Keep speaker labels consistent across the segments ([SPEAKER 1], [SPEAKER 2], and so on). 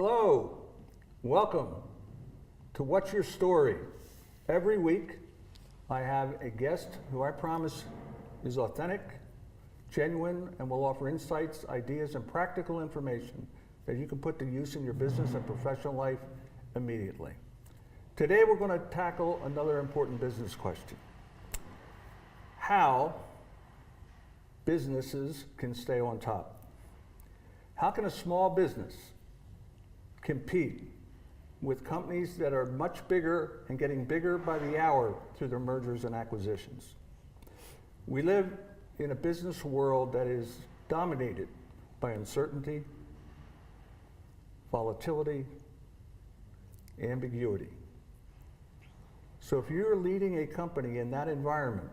[SPEAKER 1] Hello, welcome to What's Your Story? Every week I have a guest who I promise is authentic, genuine, and will offer insights, ideas, and practical information that you can put to use in your business and professional life immediately. Today we're going to tackle another important business question. How businesses can stay on top. How can a small business compete with companies that are much bigger and getting bigger by the hour through their mergers and acquisitions? We live in a business world that is dominated by uncertainty, volatility, ambiguity. So if you're leading a company in that environment,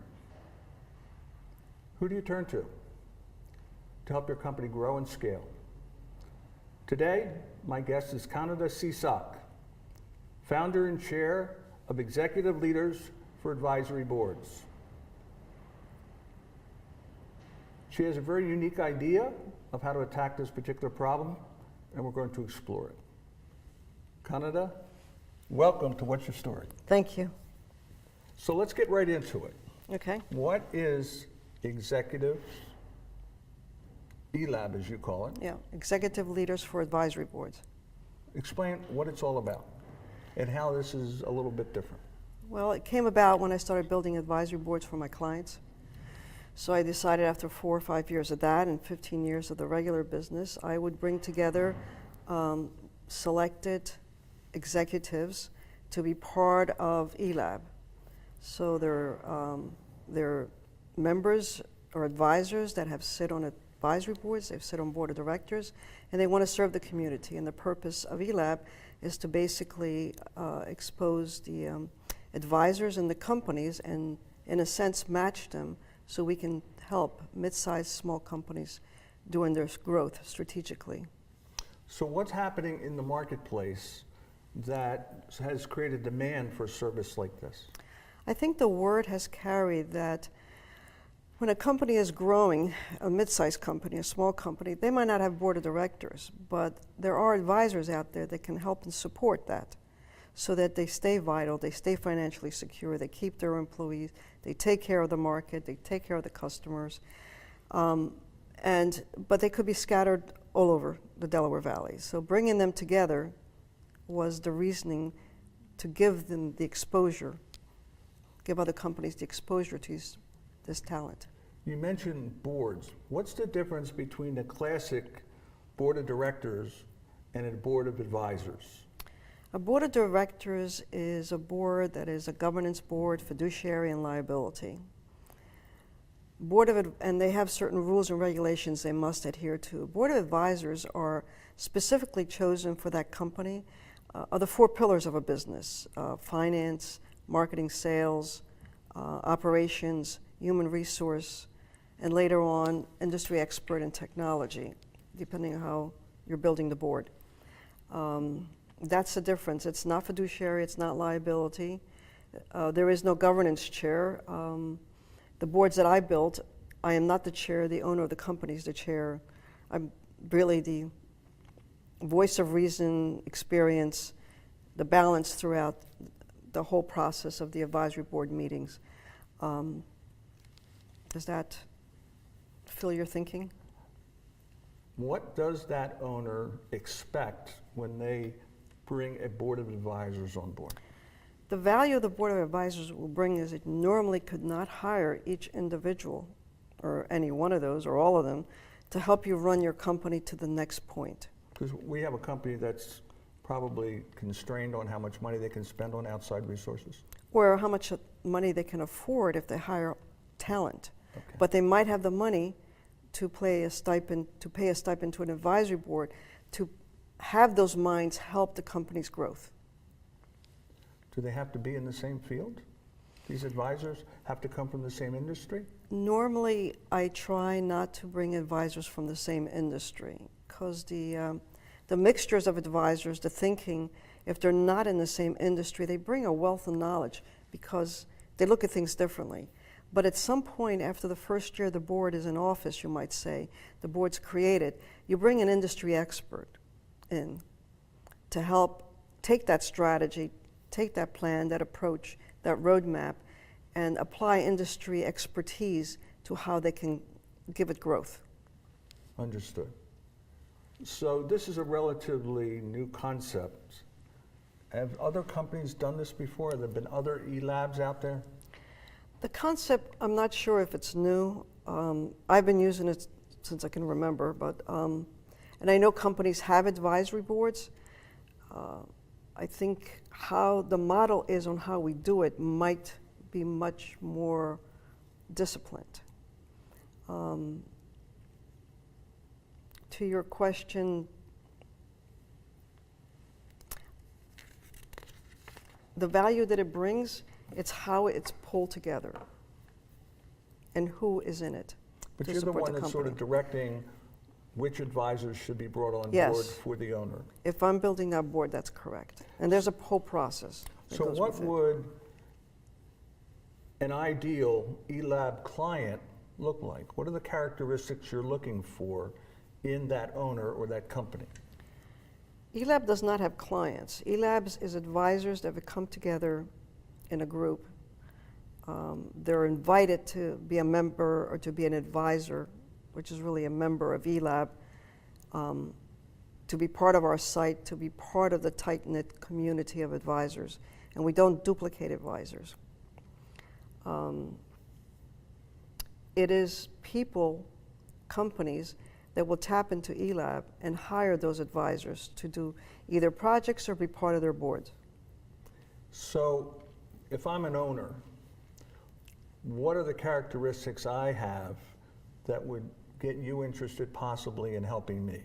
[SPEAKER 1] who do you turn to help your company grow and scale? Today, my guest is Candida Seasock, founder and chair of Executive Leaders for Advisory Boards. She has a very unique idea of how to attack this particular problem, and we're going to explore it. Candida, welcome to What's Your Story?
[SPEAKER 2] Thank you.
[SPEAKER 1] So let's get right into it.
[SPEAKER 2] Okay.
[SPEAKER 1] What is Executive ELAB, as you call it?
[SPEAKER 2] Yeah, Executive Leaders for Advisory Boards.
[SPEAKER 1] Explain what it's all about and how this is a little bit different.
[SPEAKER 2] Well, it came about when I started building advisory boards for my clients. So I decided after 4 or 5 years of that and 15 years of the regular business, I would bring together selected executives to be part of ELAB. So they're members or advisors that have sit on advisory boards, they've sit on board of directors, and they want to serve the community. And the purpose of ELAB is to basically expose the advisors and the companies and, in a sense, match them so we can help mid-sized small companies during their growth strategically.
[SPEAKER 1] So what's happening in the marketplace that has created demand for a service like this?
[SPEAKER 2] I think the word has carried that when a company is growing, a mid-sized company, a small company, they might not have board of directors, but there are advisors out there that can help and support that so that they stay vital, they stay financially secure, they keep their employees, they take care of the market, they take care of the customers, but they could be scattered all over the Delaware Valley. So bringing them together was the reasoning to give them the exposure, give other companies the exposure to this talent.
[SPEAKER 1] You mentioned boards. What's the difference between a classic board of directors and a board of advisors?
[SPEAKER 2] A board of directors is a board that is a governance board, fiduciary, and liability. And they have certain rules and regulations they must adhere to. Board of advisors are specifically chosen for that company, are the 4 pillars of a business: finance, marketing, sales, operations, human resource, and later on, industry expert in technology, depending on how you're building the board. That's the difference. It's not fiduciary, it's not liability. There is no governance chair. The boards that I built, I am not the chair, the owner of the company is the chair. I'm really the voice of reason, experience, the balance throughout the whole process of the advisory board meetings. Does that fill your thinking?
[SPEAKER 1] What does that owner expect when they bring a board of advisors on board?
[SPEAKER 2] The value of the board of advisors will bring is it normally could not hire each individual or any one of those or all of them to help you run your company to the next point.
[SPEAKER 1] Because we have a company that's probably constrained on how much money they can spend on outside resources.
[SPEAKER 2] Or how much money they can afford if they hire talent.
[SPEAKER 1] Okay.
[SPEAKER 2] But they might have the money to pay a stipend to an advisory board to have those minds help the company's growth.
[SPEAKER 1] Do they have to be in the same field? These advisors have to come from the same industry?
[SPEAKER 2] Normally, I try not to bring advisors from the same industry because the mixtures of advisors, the thinking, if they're not in the same industry, they bring a wealth of knowledge because they look at things differently. But at some point after the first year the board is in office, you might say, the board's created, you bring an industry expert in to help take that strategy, take that plan, that approach, that roadmap, and apply industry expertise to how they can give it growth.
[SPEAKER 1] Understood. So this is a relatively new concept. Have other companies done this before? Have there been other ELABs out there?
[SPEAKER 2] The concept, I'm not sure if it's new. I've been using it since I can remember, but and I know companies have advisory boards. I think how the model is on how we do it might be much more disciplined. To your question, the value that it brings, it's how it's pulled together and who is in it.
[SPEAKER 1] But
[SPEAKER 2] to
[SPEAKER 1] you're the
[SPEAKER 2] support
[SPEAKER 1] one that's sort of
[SPEAKER 2] company.
[SPEAKER 1] directing which advisors should be brought on
[SPEAKER 2] Yes.
[SPEAKER 1] board for the owner.
[SPEAKER 2] If I'm building that board, that's correct. And there's a whole process that
[SPEAKER 1] So
[SPEAKER 2] goes
[SPEAKER 1] what
[SPEAKER 2] with it.
[SPEAKER 1] would an ideal ELAB client look like? What are the characteristics you're looking for in that owner or that company?
[SPEAKER 2] ELAB does not have clients. ELABs is advisors that have come together in a group. They're invited to be a member or to be an advisor, which is really a member of ELAB, to be part of our site, to be part of the tight-knit community of advisors. And we don't duplicate advisors. It is people, companies, that will tap into ELAB and hire those advisors to do either projects or be part of their boards.
[SPEAKER 1] So if I'm an owner, what are the characteristics I have that would get you interested possibly in helping me?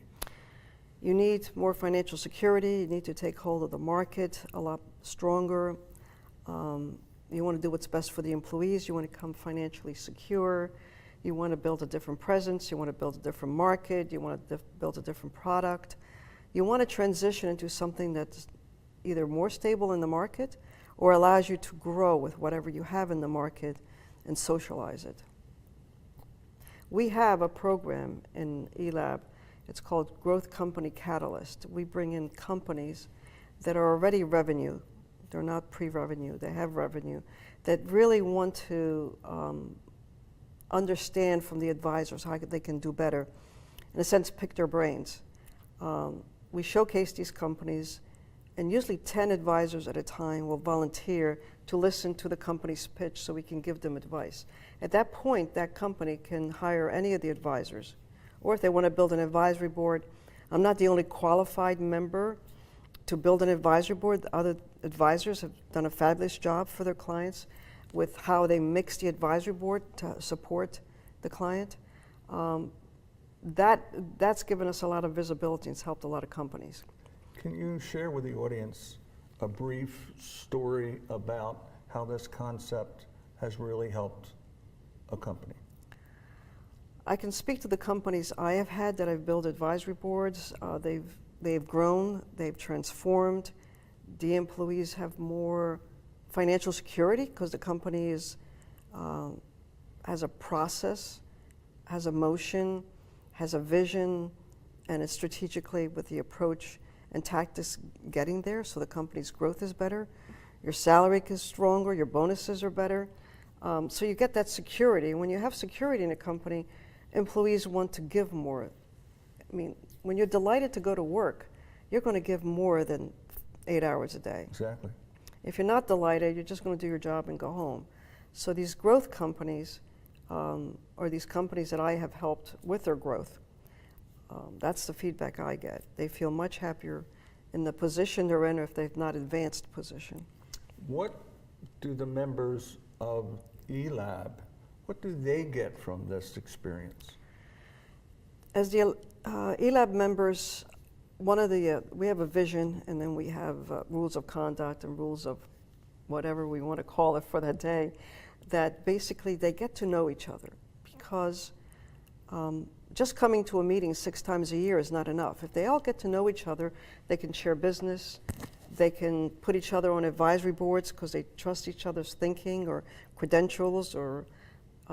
[SPEAKER 2] You need more financial security. You need to take hold of the market a lot stronger. You want to do what's best for the employees. You want to become financially secure. You want to build a different presence. You want to build a different market. You want to build a different product. You want to transition into something that's either more stable in the market or allows you to grow with whatever you have in the market and socialize it. We have a program in ELAB. It's called Growth Company Catalyst. We bring in companies that are already revenue. They're not pre-revenue. They have revenue that really want to understand from the advisors how they can do better. In a sense, pick their brains. We showcase these companies, and usually 10 advisors at a time will volunteer to listen to the company's pitch so we can give them advice. At that point, that company can hire any of the advisors. Or if they want to build an advisory board, I'm not the only qualified member to build an advisory board. The other advisors have done a fabulous job for their clients with how they mix the advisory board to support the client. That's given us a lot of visibility and it's helped a lot of companies.
[SPEAKER 1] Can you share with the audience a brief story about how this concept has really helped a company?
[SPEAKER 2] I can speak to the companies I have had that I've built advisory boards. They've grown, they've transformed. The employees have more financial security because the company has a process, has a motion, has a vision, and it's strategically with the approach and tactics getting there, so the company's growth is better. Your salary is stronger, your bonuses are better. So you get that security. When you have security in a company, employees want to give more. I mean, when you're delighted to go to work, you're going to give more than 8 hours a day.
[SPEAKER 1] Exactly.
[SPEAKER 2] If you're not delighted, you're just going to do your job and go home. So these growth companies, or these companies that I have helped with their growth, that's the feedback I get. They feel much happier in the position they're in, or if they've not advanced position.
[SPEAKER 1] What do the members of ELAB, what do they get from this experience?
[SPEAKER 2] As the ELAB members, we have a vision, and then we have rules of conduct and rules of whatever we want to call it for that day, that basically they get to know each other, because just coming to a meeting 6 times a year is not enough. If they all get to know each other, they can share business, they can put each other on advisory boards because they trust each other's thinking or credentials or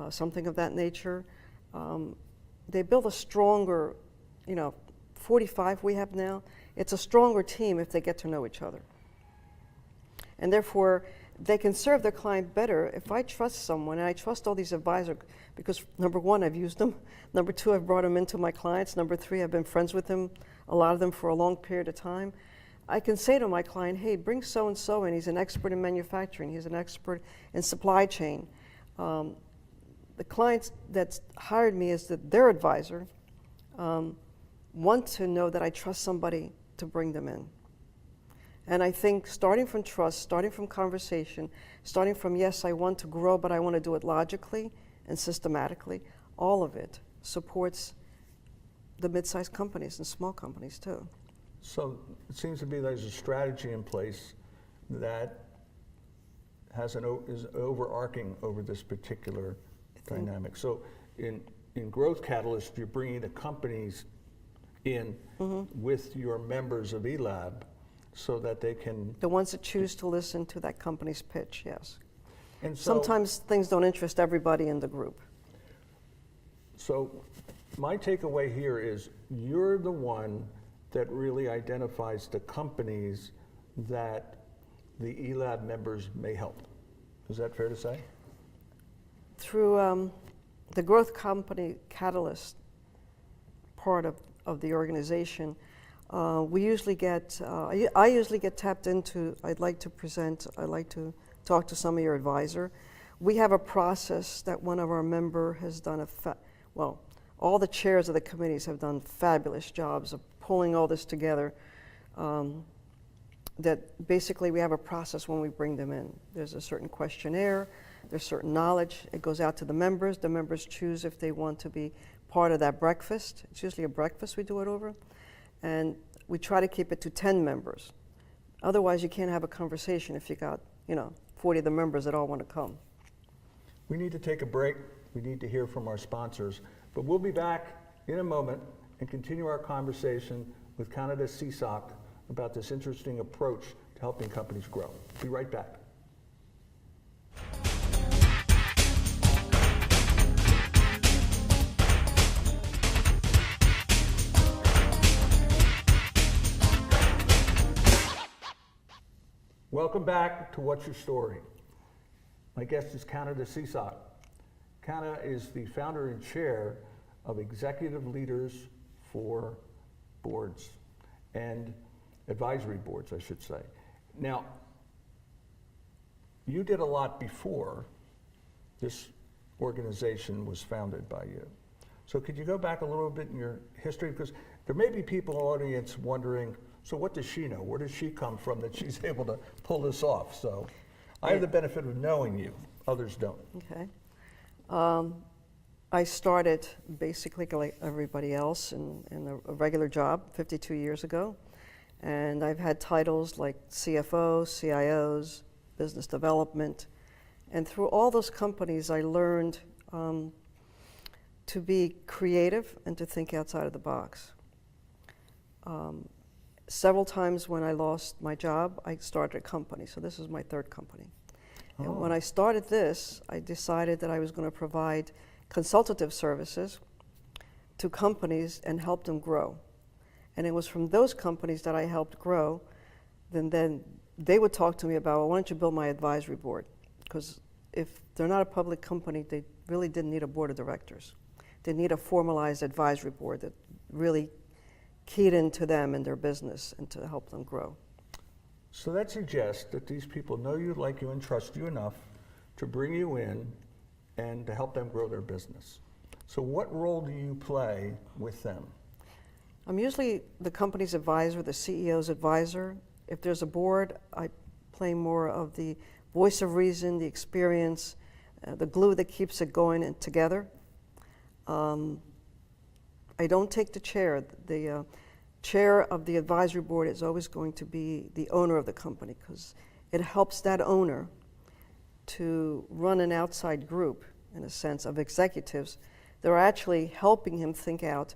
[SPEAKER 2] something of that nature. They build a stronger, 45 we have now, It's a stronger team if they get to know each other. And therefore, they can serve their client better if I trust someone, and I trust all these advisors because, number one, I've used them. Number two, I've brought them into my clients. Number three, I've been friends with them, a lot of them for a long period of time. I can say to my client, hey, bring so-and-so in. He's an expert in manufacturing. He's an expert in supply chain. The clients that's hired me as their advisor want to know that I trust somebody to bring them in. And I think starting from trust, starting from conversation, starting from, yes, I want to grow, but I want to do it logically and systematically, all of it supports the mid-sized companies and small companies too.
[SPEAKER 1] So it seems to be there's a strategy in place that has is overarching over this particular dynamic. So in Growth Catalyst, you're bringing the companies in with your members of ELAB so that they can...
[SPEAKER 2] The ones that choose to listen to that company's pitch, yes.
[SPEAKER 1] And so,
[SPEAKER 2] sometimes things don't interest everybody in the group.
[SPEAKER 1] So my takeaway here is you're the one that really identifies the companies that the ELAB members may help. Is that fair to say?
[SPEAKER 2] Through the Growth Company Catalyst part of the organization, we usually get, I usually get tapped into, I'd like to talk to some of your advisor. We have a process that one of our member has done well, all the chairs of the committees have done fabulous jobs of pulling all this together. That basically we have a process when we bring them in. There's a certain questionnaire, there's certain knowledge. It goes out to the members. The members choose if they want to be part of that breakfast. It's usually a breakfast we do it over. And we try to keep it to 10 members. Otherwise, you can't have a conversation if you got, 40 of the members that all want to come.
[SPEAKER 1] We need to take a break. We need to hear from our sponsors. But we'll be back in a moment and continue our conversation with Canada's Seasock about this interesting approach to helping companies grow. Be right back. Welcome back to What's Your Story? My guest is Candida Seasock. Candida is the founder and chair of Executive Leaders for Boards and Advisory Boards, I should say. Now, you did a lot before this organization was founded by you. So could you go back a little bit in your history? Because there may be people in the audience wondering, so what does she know? Where does she come from that she's able to pull this off? So I have the benefit of knowing you, others don't.
[SPEAKER 2] Okay. I started basically like everybody else in a regular job 52 years ago. And I've had titles like CFO, CIOs, business development. And through all those companies, I learned to be creative and to think outside of the box. Several times when I lost my job, I started a company. So this is my third company. Oh. And when I started this, I decided that I was going to provide consultative services to companies and help them grow. And it was from those companies that I helped grow, then they would talk to me about, well, why don't you build my advisory board? Because if they're not a public company, they really didn't need a board of directors. They need a formalized advisory board that really keyed into them and their business and to help them grow.
[SPEAKER 1] So that suggests that these people know you, like you, and trust you enough to bring you in and to help them grow their business. So what role do you play with them?
[SPEAKER 2] I'm usually the company's advisor, the CEO's advisor. If there's a board, I play more of the voice of reason, the experience, the glue that keeps it going and together. I don't take the chair. The chair of the advisory board is always going to be the owner of the company because it helps that owner to run an outside group, in a sense, of executives that are actually helping him think out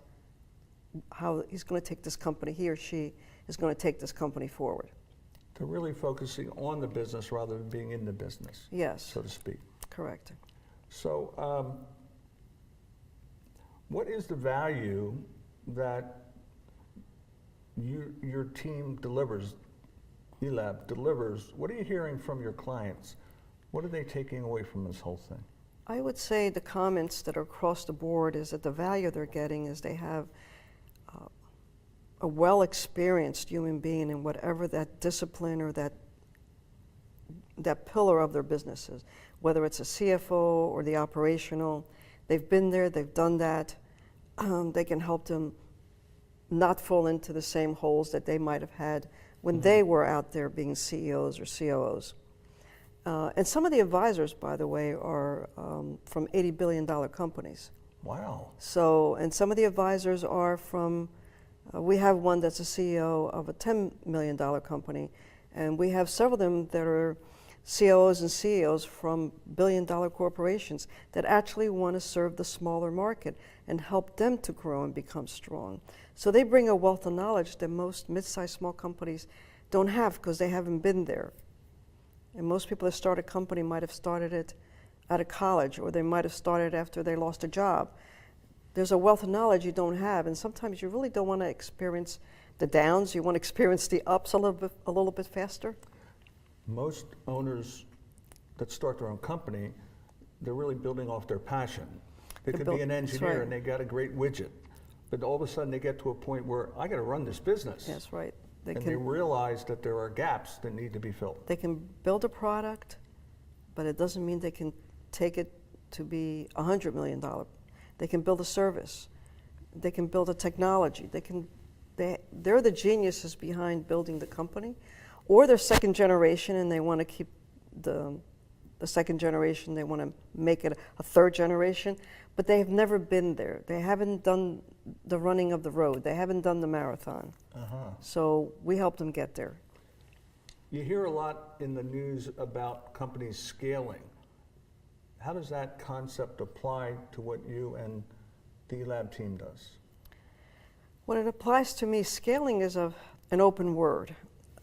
[SPEAKER 2] how he's going to take this company, he or she is going to take this company forward.
[SPEAKER 1] To really focusing on the business rather than being in the business,
[SPEAKER 2] yes,
[SPEAKER 1] so to speak.
[SPEAKER 2] Correct.
[SPEAKER 1] So what is the value that your team delivers, ELAB delivers. What are you hearing from your clients? What are they taking away from this whole thing?
[SPEAKER 2] I would say the comments that are across the board is that the value they're getting is they have a well-experienced human being in whatever that discipline or that pillar of their business is, whether it's a CFO or the operational. They've been there, they've done that. They can help them not fall into the same holes that they might have had when they were out there being CEOs or COOs. And some of the advisors, by the way, are from $80 billion companies.
[SPEAKER 1] Wow.
[SPEAKER 2] So, and some of the advisors are from, we have one that's a CEO of a $10 million company, and we have several of them that are COOs and CEOs from billion-dollar corporations that actually want to serve the smaller market and help them to grow and become strong. So they bring a wealth of knowledge that most mid-sized small companies don't have because they haven't been there. And most people that start a company might have started it out of college, or they might have started after they lost a job. There's a wealth of knowledge you don't have, and sometimes you really don't want to experience the downs. You want to experience the ups a little bit faster.
[SPEAKER 1] Most owners that start their own company, they're really building off their passion. They could be an engineer and they got a great widget, but all of a sudden they get to a point where I got to run this business.
[SPEAKER 2] That's right.
[SPEAKER 1] They realize that there are gaps that need to be filled.
[SPEAKER 2] They can build a product, but it doesn't mean they can take it to be $100 million. They can build a service. They can build a technology. They're the geniuses behind building the company. Or they're second generation and they want to keep the second generation, they want to make it a third generation, but they have never been there. They haven't done the running of the road. They haven't done the marathon. So we help them get there.
[SPEAKER 1] You hear a lot in the news about companies scaling. How does that concept apply to what you and the ELAB team does?
[SPEAKER 2] When it applies to me, scaling is an open word.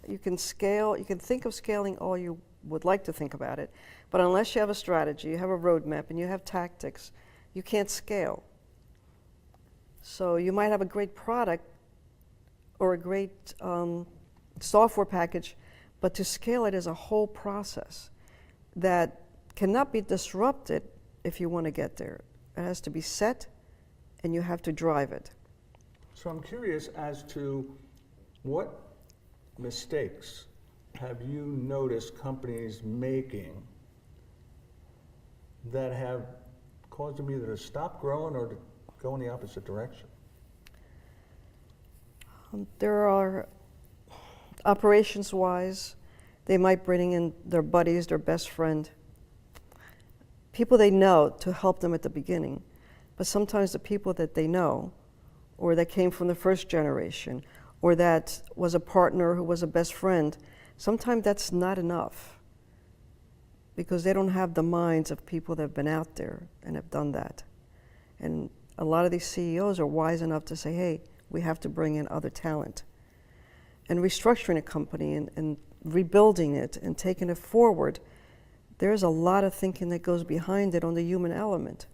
[SPEAKER 2] You can scale, you can think of scaling all you would like to think about it, but unless you have a strategy, you have a roadmap, and you have tactics, you can't scale. So you might have a great product or a great software package, but to scale it is a whole process that cannot be disrupted if you want to get there. It has to be set, and you have to drive it.
[SPEAKER 1] So I'm curious as to what mistakes have you noticed companies making that have caused them either to stop growing or to go in the opposite direction?
[SPEAKER 2] There are, operations-wise, they might bring in their buddies, their best friend, people they know to help them at the beginning. But sometimes the people that they know, or that came from the first generation, or that was a partner who was a best friend, sometimes that's not enough because they don't have the minds of people that have been out there and have done that. And a lot of these CEOs are wise enough to say, hey, we have to bring in other talent. And restructuring a company and rebuilding it and taking it forward, there's a lot of thinking that goes behind it on the human element.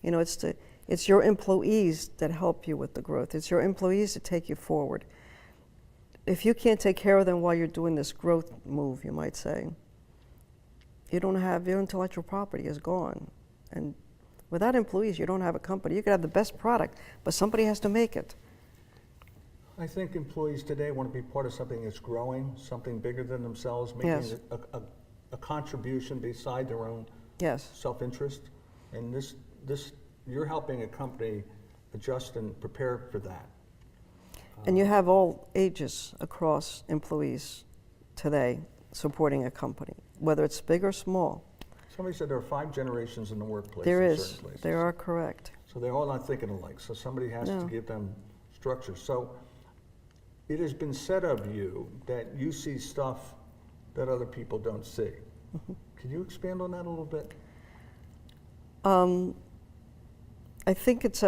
[SPEAKER 2] You know, it's your employees that help you with the growth. It's your employees that take you forward. If you can't take care of them while you're doing this growth move, you might say, you don't have, your intellectual property is gone. And without employees, you don't have a company. You could have the best product, but somebody has to make it.
[SPEAKER 1] I think employees today want to be part of something that's growing, something bigger than themselves, making a contribution beside their own self-interest. And this you're helping a company adjust and prepare for that.
[SPEAKER 2] And you have all ages across employees today supporting a company, whether it's big or small.
[SPEAKER 1] Somebody said there are 5 generations in the workplace.
[SPEAKER 2] There
[SPEAKER 1] in
[SPEAKER 2] is.
[SPEAKER 1] certain places.
[SPEAKER 2] They are correct.
[SPEAKER 1] So they're all not thinking alike. So somebody has to give them structure. So it has been said of you that you see stuff that other people don't see. Can you expand on that a little bit?
[SPEAKER 2] I think it's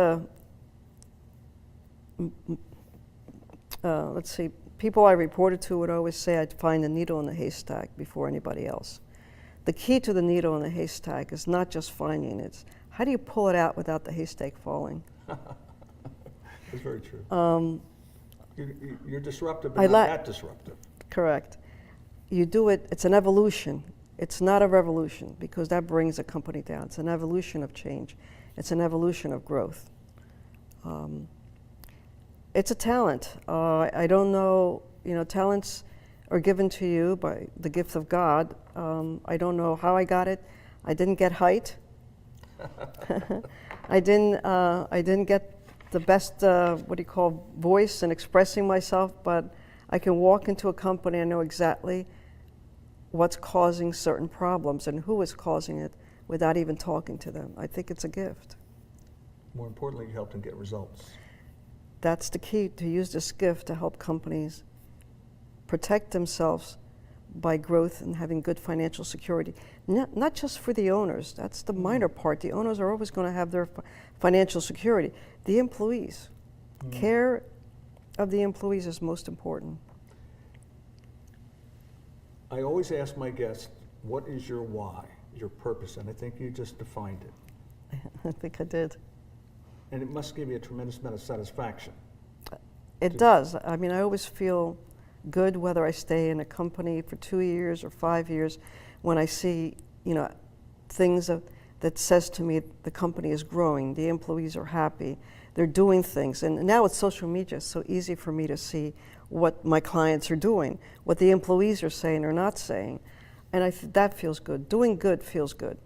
[SPEAKER 2] let's see, people I reported to would always say I'd find a needle in the haystack before anybody else. The key to the needle in the haystack is not just finding it, how do you pull it out without the haystack falling?
[SPEAKER 1] That's very true. You're disruptive,
[SPEAKER 2] I
[SPEAKER 1] but not
[SPEAKER 2] la-
[SPEAKER 1] that disruptive.
[SPEAKER 2] Correct. You do it, it's an evolution. It's not a revolution because that brings a company down. It's an evolution of change. It's an evolution of growth. It's a talent. I don't know, talents are given to you by the gift of God. I don't know how I got it. I didn't get height. I didn't get the best, voice in expressing myself, but I can walk into a company and know exactly what's causing certain problems and who is causing it without even talking to them. I think it's a gift.
[SPEAKER 1] More importantly, you help them get results.
[SPEAKER 2] That's the key, to use this gift to help companies protect themselves by growth and having good financial security. Not just for the owners, that's the minor part. The owners are always going to have their financial security. The employees, care of the employees is most important.
[SPEAKER 1] I always ask my guests, what is your why, your purpose? And I think you just defined it.
[SPEAKER 2] I think I did.
[SPEAKER 1] And it must give you a tremendous amount of satisfaction.
[SPEAKER 2] It does. I mean, I always feel good whether I stay in a company for 2 years or 5 years when I see, things that says to me the company is growing, the employees are happy, they're doing things. And now with social media, it's so easy for me to see what my clients are doing, what the employees are saying or not saying. And that feels good. Doing good feels good.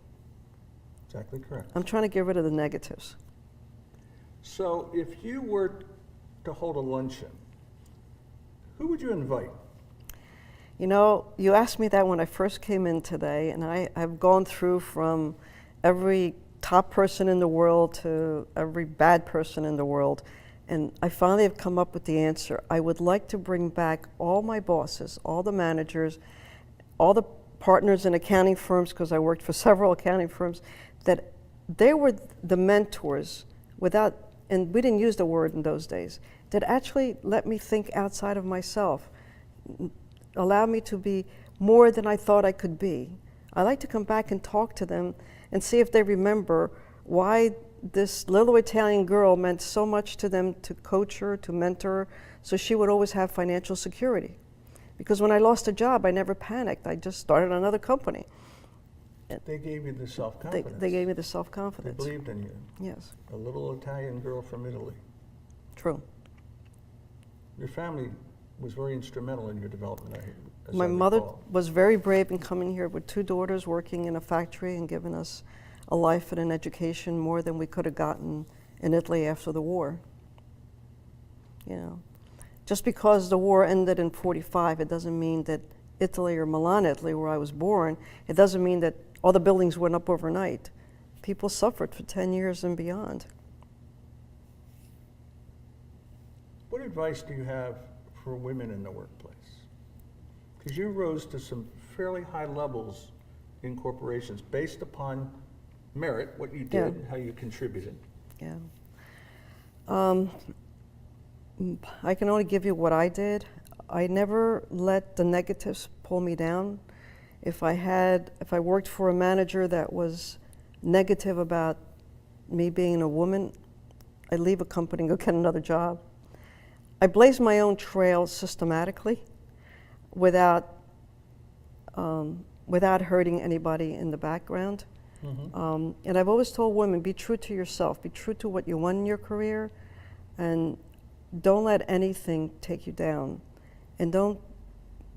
[SPEAKER 1] Exactly correct.
[SPEAKER 2] I'm trying to get rid of the negatives.
[SPEAKER 1] So if you were to hold a luncheon, who would you invite?
[SPEAKER 2] You asked me that when I first came in today, and I've gone through from every top person in the world to every bad person in the world, and I finally have come up with the answer. I would like to bring back all my bosses, all the managers, all the partners in accounting firms, because I worked for several accounting firms, that they were the mentors and we didn't use the word in those days, that actually let me think outside of myself, allow me to be more than I thought I could be. I like to come back and talk to them and see if they remember why this little Italian girl meant so much to them, to coach her, to mentor her, so she would always have financial security. Because when I lost a job, I never panicked. I just started another company.
[SPEAKER 1] They gave you the self-confidence.
[SPEAKER 2] They gave me the self-confidence.
[SPEAKER 1] They believed in you.
[SPEAKER 2] Yes.
[SPEAKER 1] A little Italian girl from Italy.
[SPEAKER 2] True.
[SPEAKER 1] Your family was very instrumental in your development.
[SPEAKER 2] My mother was very brave in coming here with 2 daughters, working in a factory and giving us a life and an education more than we could have gotten in Italy after the war. Just because the war ended in 45, it doesn't mean that Italy or Milan, Italy, where I was born, it doesn't mean that all the buildings went up overnight. People suffered for 10 years and beyond.
[SPEAKER 1] What advice do you have for women in the workplace? Because you rose to some fairly high levels in corporations based upon merit, what you did, how you contributed.
[SPEAKER 2] Yeah. I can only give you what I did. I never let the negatives pull me down. If I worked for a manager that was negative about me being a woman, I'd leave a company and go get another job. I blazed my own trail systematically without hurting anybody in the background. And I've always told women, be true to yourself, be true to what you want in your career, and don't let anything take you down. And don't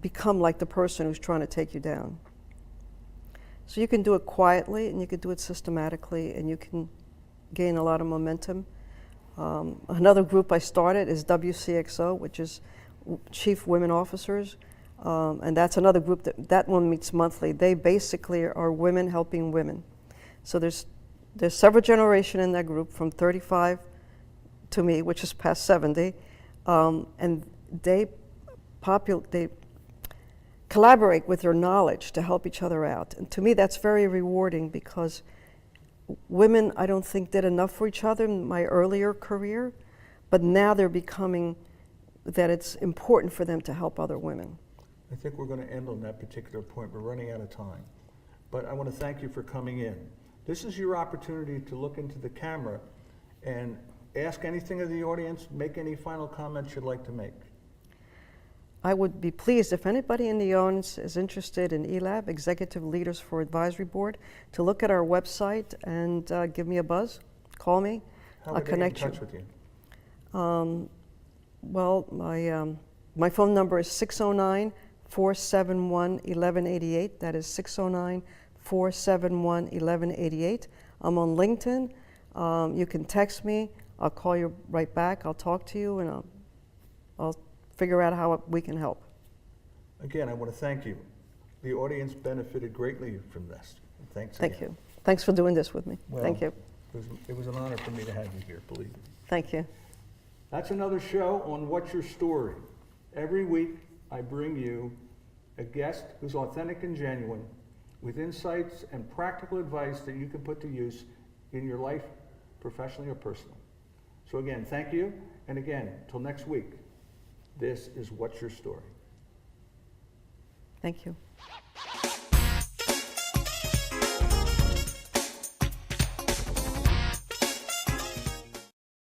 [SPEAKER 2] become like the person who's trying to take you down. So you can do it quietly, and you can do it systematically, and you can gain a lot of momentum. Another group I started is WCXO, which is Chief Women Officers. And that's another group that one meets monthly. They basically are women helping women. So there's several generations in that group, from 35 to me, which is past 70, and they collaborate with their knowledge to help each other out. And to me, that's very rewarding, because women, I don't think, did enough for each other in my earlier career, but now they're becoming that it's important for them to help other women.
[SPEAKER 1] I think we're going to end on that particular point. We're running out of time. But I want to thank you for coming in. This is your opportunity to look into the camera and ask anything of the audience, make any final comments you'd like to make.
[SPEAKER 2] I would be pleased if anybody in the audience is interested in ELAB, Executive Leaders for Advisory Board, to look at our website and give me a buzz, call me,
[SPEAKER 1] How
[SPEAKER 2] I'll
[SPEAKER 1] would they get in
[SPEAKER 2] connect you.
[SPEAKER 1] touch with you?
[SPEAKER 2] Well, my phone number is 609-471-1188. That is 609-471-1188. I'm on LinkedIn. You can text me. I'll call you right back. I'll talk to you, and I'll figure out how we can help.
[SPEAKER 1] Again, I want to thank you. The audience benefited greatly from this. Thanks
[SPEAKER 2] Thank
[SPEAKER 1] again.
[SPEAKER 2] you. Thanks for doing this with me.
[SPEAKER 1] Well,
[SPEAKER 2] Thank you.
[SPEAKER 1] It was an honor for me to have you here, believe me.
[SPEAKER 2] Thank you.
[SPEAKER 1] That's another show on What's Your Story. Every week, I bring you a guest who's authentic and genuine with insights and practical advice that you can put to use in your life, professionally or personally. So again, thank you. And again, till next week, this is What's Your Story.
[SPEAKER 2] Thank you.